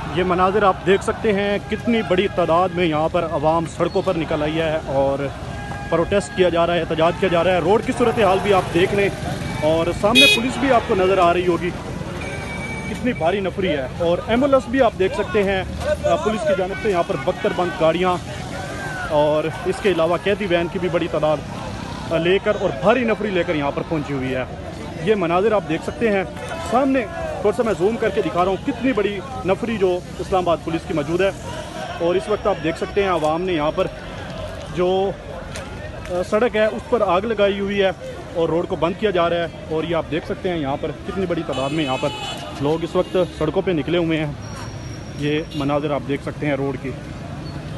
ये मनाजिर आप देख सकते हैं कितनी बड़ी तादाद में यहाँ पर आवाम सड़कों पर निकल आई है और प्रोटेस्ट किया जा रहा है, एहतजाज किया जा रहा है। रोड की सूरत हाल भी आप देख लें और सामने पुलिस भी आपको नज़र आ रही होगी, कितनी भारी नफरी है। और एम्बुलेंस भी आप देख सकते हैं पुलिस की जानिब से यहाँ पर बख्तरबंद गाड़ियाँ और इसके अलावा कैदी वैन की भी बड़ी तादाद लेकर और भारी नफरी लेकर यहाँ पर पहुँची हुई है। ये मनाजिर आप देख सकते हैं सामने, थोड़ा सा मैं जूम करके दिखा रहा हूँ कितनी बड़ी नफरी जो इस्लामाबाद पुलिस की मौजूद है। और इस वक्त आप देख सकते हैं आवाम ने यहाँ पर जो सड़क है उस पर आग लगाई हुई है और रोड को बंद किया जा रहा है। और ये आप देख सकते हैं यहाँ पर कितनी बड़ी तादाद में यहाँ पर लोग इस वक्त सड़कों पे निकले हुए हैं। ये मनाजिर आप देख सकते हैं रोड की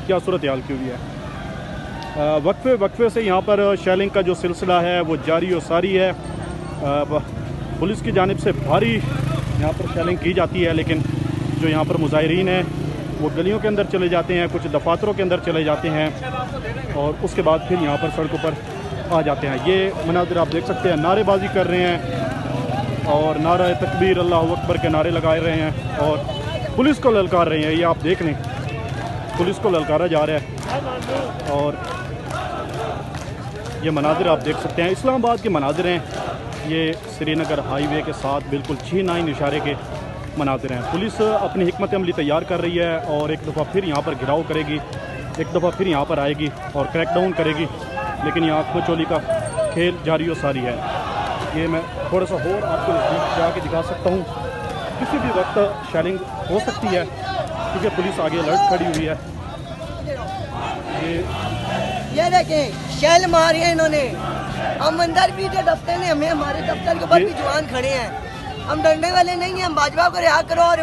क्या सूरत हाल की हुई है। वक्फे से यहाँ पर शेलिंग का जो सिलसिला है वो जारी और सारी है। पुलिस की जानिब से भारी यहाँ पर शेलिंग की जाती है, लेकिन जो यहाँ पर मुजाहिरीन हैं वो गलियों के अंदर चले जाते हैं, कुछ दफातरों के अंदर चले जाते हैं और उसके बाद फिर यहाँ पर सड़कों पर आ जाते हैं। ये मनाजिर आप देख सकते हैं, नारेबाजी कर रहे हैं और नारा तकबीर अल्लाह अकबर के नारे लगा रहे हैं और पुलिस को ललकार रहे हैं। ये आप देख लें, पुलिस को ललकारा जा रहा है। और ये मनाजिर आप देख सकते हैं इस्लामाबाद के मनाजिर हैं। ये श्रीनगर हाईवे के साथ बिल्कुल 6-9 इशारे के मनाजिर हैं। पुलिस अपनी हिकमत अमली तैयार कर रही है और एक दफ़ा फिर यहाँ पर घिराव करेगी, एक दफ़ा फिर यहाँ पर आएगी और क्रैकडाउन करेगी, लेकिन ये आँख में चोली का खेल जारी और सारी है। ये मैं थोड़ा सा और आपको नज़दीक जाके दिखा सकता हूँ, किसी भी वक्त शेलिंग हो सकती है क्योंकि पुलिस आगे अलर्ट खड़ी हुई है। ये देखें शेल मारी है इन्होंने, हम अंदर भी थे दफ्तर में, हमें हमारे दफ्तर के ऊपर भी जवान खड़े हैं। हम डरने वाले नहीं हैं, हम भाजपा को रिहा करो और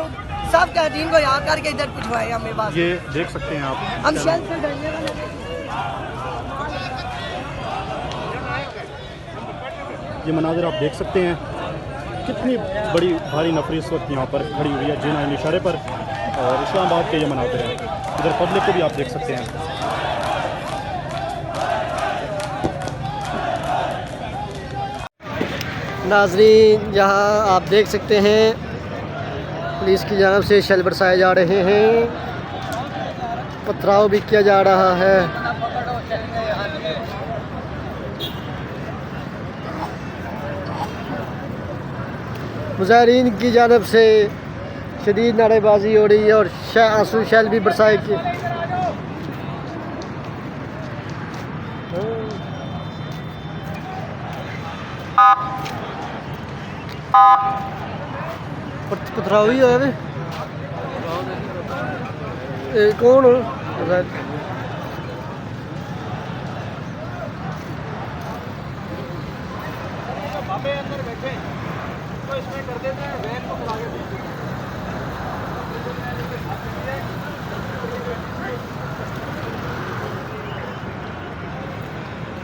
सब कैंटीन को यहाँ करके इधर पिछवाए हमें पास। ये देख सकते हैं आप, हम शेल से डरने वाले नहीं। ये मनाजिर आप देख सकते हैं कितनी बड़ी भारी नफरी इस वक्त यहाँ पर खड़ी हुई है जिन इशारे पर और इस्लामाबाद के ये मनाजिर हैं। इधर पब्लिक को भी आप देख सकते हैं। नाज़रीन यहाँ आप देख सकते हैं पुलिस की जानब से शेल बरसाए जा रहे हैं, पथराव भी किया जा रहा है। मुजाहिरीन की जानब से शदीद नारेबाजी हो रही है और आंसू शेल भी बरसाए किए। पथराव ही है कौन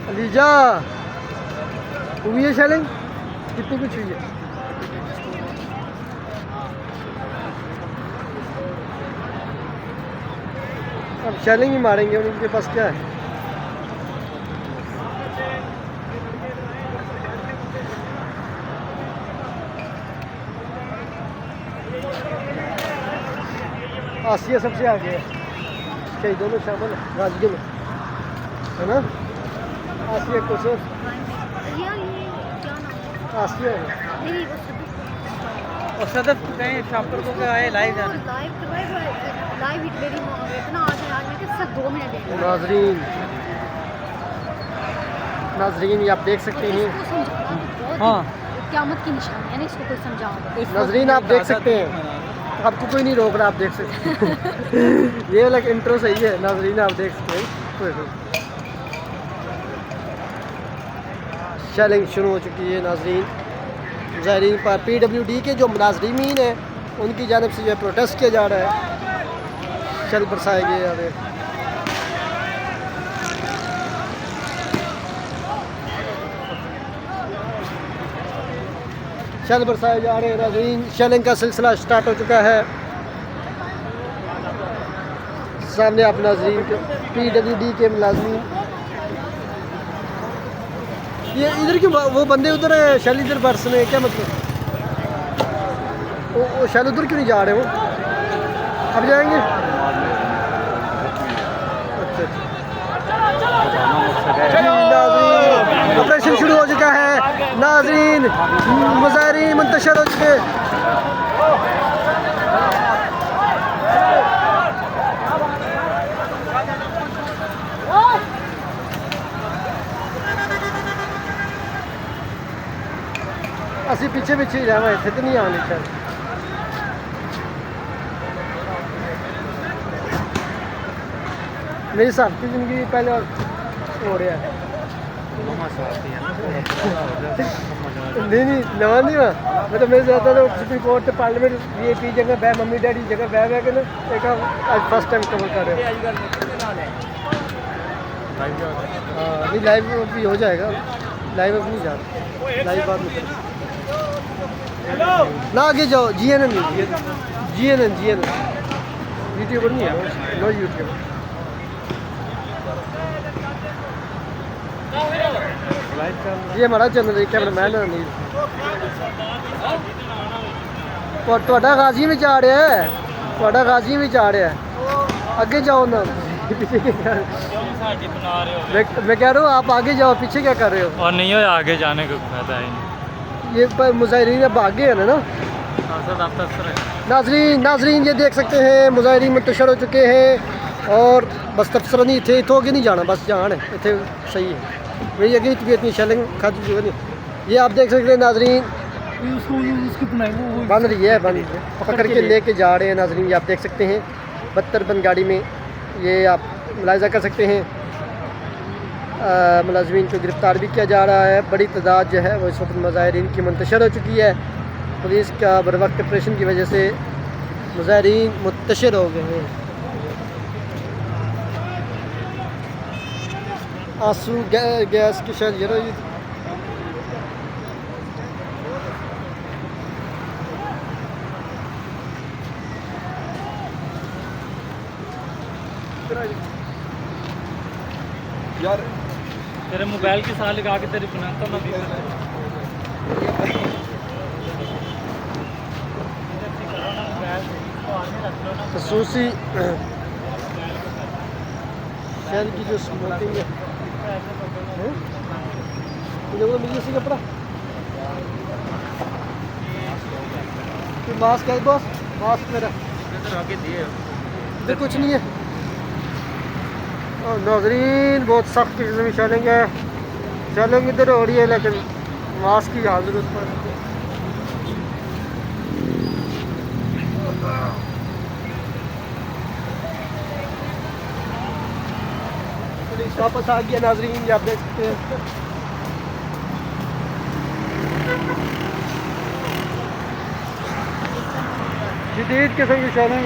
अलीजा हुई है शेलिंग, कितनी कुछ हुई है? अब शेलिंग ही मारेंगे, उनके पास क्या है। आसिया सबसे आगे है, शहीदों में शामिल राजगीर में है ना। आसिया को सिर्फ आसिया और सदफ कहीं शापर को आए लाइव जाना नाजरीन ये आप देख सकते हैं। हाँ क़यामत की निशानी है ना, इसको कोई समझाओ। नाजरीन आप देख सकते हैं, आपको कोई नहीं रोक रहा, आप देख सकते हैं। ये वाला इंट्रो सही है। नाजरीन आप देख सकते हैं शेलिंग शुरू हो चुकी है। नाजरीन ज़ाहिरीन पर PWD के जो मुनाज़रीन हैं उनकी जानिब से जो प्रोटेस्ट किया जा रहा है, शेल बरसाए गए जा रहे हैं। शेल बरसाए जा रहे हैं नाज़रीन, शेलिंग का सिलसिला स्टार्ट हो चुका है। सामने आप नाज़रीन PWD के मुलाज़मीन, ये इधर क्यों वो बंदे उधर है, शेल इधर बरसने क्या मतलब? वो शेल उधर क्यों नहीं जा रहे? वो अब जाएंगे? अच्छा नाज़रीन, ऑपरेशन शुरू हो चुका है नाज़रीन, मुज़ाहिरीन मुंतशिर हो चुके। असी पीछे पीछे ही जावा, इतने तो नहीं आने शायद। मेरी साथ की जिंदगी पहले और हो रहा है। नहीं नहीं नवा नहीं हुआ, मैं तो मेरे ज़्यादा तो सुप्रीम कोर्ट पार्लियामेंट VIP जगह बह मम्मी डैडी जगह बह के ना एक आज फर्स्ट टाइम कवर कर रहे हो। हाँ नहीं लाइव भी हो जाएगा, लाइव अब नहीं जा रहा, लाइव बाद में ना आगे जाओ। GNN यूट्यूबर नहीं है, नो यूट्यूबर। ये हमारा चैनल है, कैमरा मैन है नहीं तो गाजी में जा रहा है, थोड़ा गाजी में जा रहा है। आगे जाओ ना, मैं कह रहा हूँ आप आगे जाओ, पीछे क्या कर रहे हो? और नहीं हो आगे जाने का फायदा है नहीं। ये पर मुज़ाहिरीन अब आगे है ना। नाज़रीन ये देख सकते हैं मुज़ाहिरीन मुंतशिर हो चुके हैं और बस तबसरा नहीं थे तो आगे नहीं जाना, बस जान है इतने सही है। मेरी अगली तबीयत नहीं शैलिंग खा चुकी नहीं। ये आप देख सकते हैं नाज़रीन, बन रही है, बन पकड़ के लेके जा रहे हैं नाज़रीन। ये आप देख सकते हैं 72 बंद गाड़ी में, ये आप मुलाहिज़ा कर सकते हैं। मुलाज़मीन को गिरफ़्तार भी किया जा रहा है। बड़ी तादाद जो है वो इस वक्त मुज़ाहिरीन की मुंतशिर हो चुकी है। पुलिस का बर वक्त ऑपरेशन की वजह से मुज़ाहिरीन मुंतशिर हो गए हैं। आंसू गैस की शायद ये रही। यार तेरे मोबाइल की साल लगा के तेरी बनाता ना खसूसी शहर की जो स्मोकिंग है तो मिली इसी कपड़ा मास्क है बॉस, मास्क मेरा इधर कुछ नहीं है। और नाज़रीन बहुत सख्त किस्म में चैलेंज इधर हो रही है, लेकिन मास्क की हाजिर उस पर वापस आ गया नाज़रीन। आप देख सकते हैं शदीद किस्म की चैलेंज